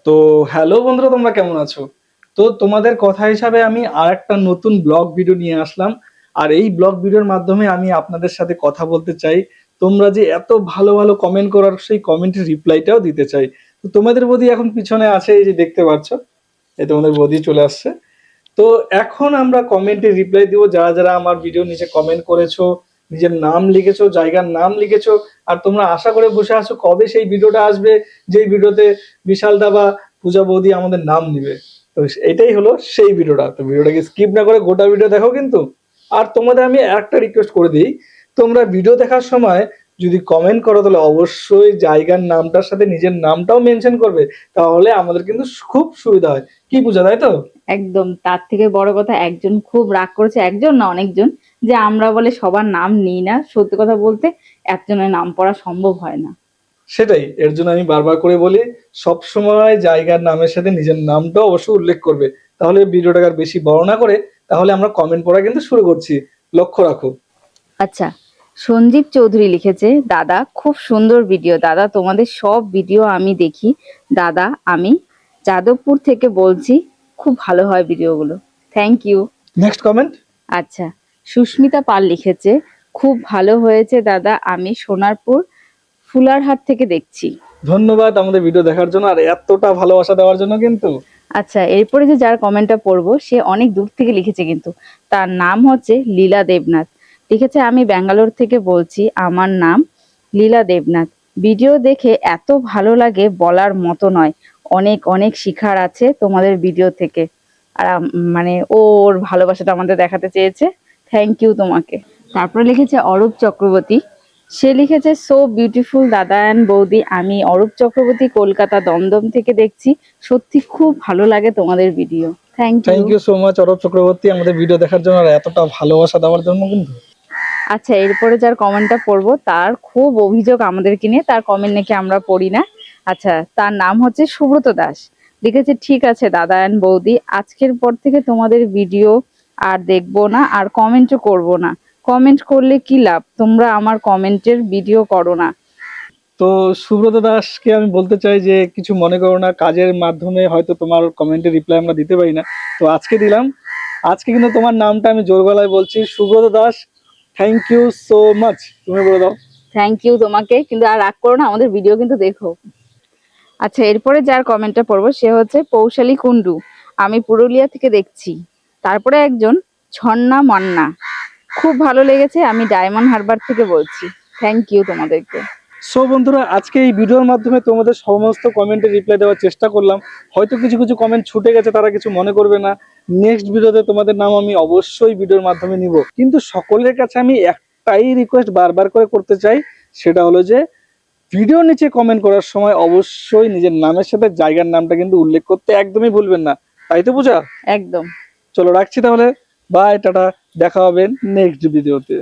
তো হ্যালো বন্ধুরা, তোমরা কেমন আছো? তো তোমাদের কথা হিসাবে আমি আর একটা নতুন ব্লগ ভিডিও নিয়ে আসলাম। আর এই ব্লগ ভিডিওর মাধ্যমে আমি আপনাদের সাথে কথা বলতে চাই। তোমরা যে এত ভালো ভালো কমেন্ট করার, সেই কমেন্টের রিপ্লাইটাও দিতে চাই। তো তোমাদের বদি এখন পিছনে আছে, এই যে দেখতে পাচ্ছ, এই তোমাদের বদি চলে আসছে। তো এখন আমরা কমেন্টে রিপ্লাই দিব, যারা যারা আমার ভিডিও নিচে কমেন্ট করেছো, নিজের নাম লিখেছো, জায়গার নাম লিখেছো। আর তোমরা আশা করে বসে আছো কবে সেই ভিডিওটা আসবে, যেই ভিডিওতে বিশাল দা বা পূজা বৌদি আমাদের নাম নিবে। তো এটাই হলো সেই ভিডিওটা। তো ভিডিওটাকে স্কিপ না করে গোটা ভিডিও দেখো কিন্তু। আর তোমাদের আমি একটা রিকোয়েস্ট করে দিই, তোমরা ভিডিও দেখার সময় যদি কমেন্ট করো তাহলে অবশ্যই জায়গার নামটার সাথে নিজের নামটাও মেনশন করবে। তাহলে আমাদের কিন্তু খুব সুবিধা হয়। কি পূজা, তাই তো? একদম। তার থেকে বড় কথা, একজন খুব রাগ করেছে, একজন না অনেকজন, যে আমরা বলে সবার নাম নিই না। সত্যি কথা বলতে একজনের নাম পড়া সম্ভব হয় না। সেটাই, এর জন্য আমি বারবার করে বলি, সব সময় জায়গার নামের সাথে নিজের নামটাও অবশ্যই উল্লেখ করবে। তাহলে ভিডিওটাকে আর বেশি বড় না করে, তাহলে আমরা কমেন্ট পড়া কিন্তু শুরু করছি। লক্ষ্য রাখো। আচ্ছা, সঞ্জীব চৌধুরী লিখেছে, দাদা খুব সুন্দর ভিডিও। দাদা তোমাদের সব ভিডিও আমি দেখি। দাদা আমি যাদবপুর থেকে বলছি, খুব ভালো হয় ভিডিওগুলো। Thank you. Next comment. আচ্ছা, সুস্মিতা পাল লিখেছে, খুব ভালো হয়েছে দাদা, আমি সোনারপুর ফুলারহাট থেকে দেখছি। ধন্যবাদ আমাদের ভিডিও দেখার জন্য আর এতটা ভালোবাসা দেওয়ার জন্য কিন্তু। আচ্ছা, এরপরে যে যার কমেন্টটা পড়বো সে অনেক দূর থেকে লিখেছে, কিন্তু তার নাম হচ্ছে লীলা দেবনাথ। লিখেছে, আমি ব্যাঙ্গালোর থেকে বলছি, আমার নাম লীলা দেবনাথ। ভিডিও দেখে এত ভালো লাগে বলার মতো নয়। অনেক অনেক শিখার আছে তোমাদের ভিডিও থেকে। আর মানে ওর ভালোবাসাটা আমাদের দেখাতে চেয়েছে। থ্যাংক ইউ তোমাকে। তারপরে লিখেছে অরূপ চক্রবর্তী। সে লিখেছে, সো বিউটিফুল দাদা অ্যান্ড বৌদি, আমি অরূপ চক্রবর্তী, কলকাতা দমদম থেকে দেখছি। সত্যি খুব ভালো লাগে তোমাদের video. Thank you. Thank you so much Arup Chakraborty, আমাদের ভিডিও দেখার জন্য আর এতটা ভালোবাসা দেওয়ার জন্য কিন্তু। আচ্ছা, এরপরে যার কমেন্টটা পড়বো তার খুব অভিযোগ আমাদেরকে নিয়ে, তার কমেন্ট নাকি আমরা পড়ি না। আচ্ছা, তার নাম হচ্ছে সুব্রত দাস। লিখেছে, ঠিক আছে দাদা অ্যান্ড বৌদি, আজকের পর থেকে তোমাদের ভিডিও আর দেখবো না, আর কমেন্টও করবো না। কমেন্ট করলে কি লাভ, তোমরা আমার কমেন্টের ভিডিও করো না। তো সুব্রত দাসকে আমি বলতে চাই যে কিছু মনে করো না, কাজের মাধ্যমে হয়তো তোমার কমেন্টের রিপ্লাই আমরা দিতে পারি না, তো আজকে দিলাম। আজকে কিন্তু তোমার নামটা আমি জোর গলায় বলছি, Subrata Das. Thank you so much. তুমি বলে দাও। থ্যাংক ইউ তোমাকে, কিন্তু আর রাগ করো না, আমাদের ভিডিও কিন্তু দেখো। আচ্ছা, এরপরে যার কমেন্টটা পড়বো সে হচ্ছে পৌশালী কুন্ডু। আমি পুরুলিয়া থেকে দেখছি। তারপরে একজন ঝর্ণা মান্না, খুব ভালো লেগেছে, আমি ডায়মন্ড হারবার থেকে বলছি। থ্যাংক ইউ তোমাদেরকে। সো বন্ধুরা, আজকে এই ভিডিওর মাধ্যমে তোমাদের সমস্ত কমেন্টে রিপ্লাই দেওয়ার চেষ্টা করলাম। হয়তো কিছু কিছু কমেন্ট ছুটে গেছে, তারা কিছু মনে করবে না। নেক্সট ভিডিওতে তোমাদের নাম আমি অবশ্যই ভিডিওর মাধ্যমে নিব। কিন্তু সকলের কাছে আমি একটাই রিকোয়েস্ট বারবার করে করতে চাই, সেটা হলো যে ভিডিও নিচে কমেন্ট করার সময় অবশ্যই নিজের নামের সাথে জায়গার নামটা কিন্তু উল্লেখ করতে একদমই ভুলবেন না। তাই তো পূজা? একদম। চলো রাখছি তাহলে। বাই, টাটা। দেখা হবে নেক্সট ভিডিওতে।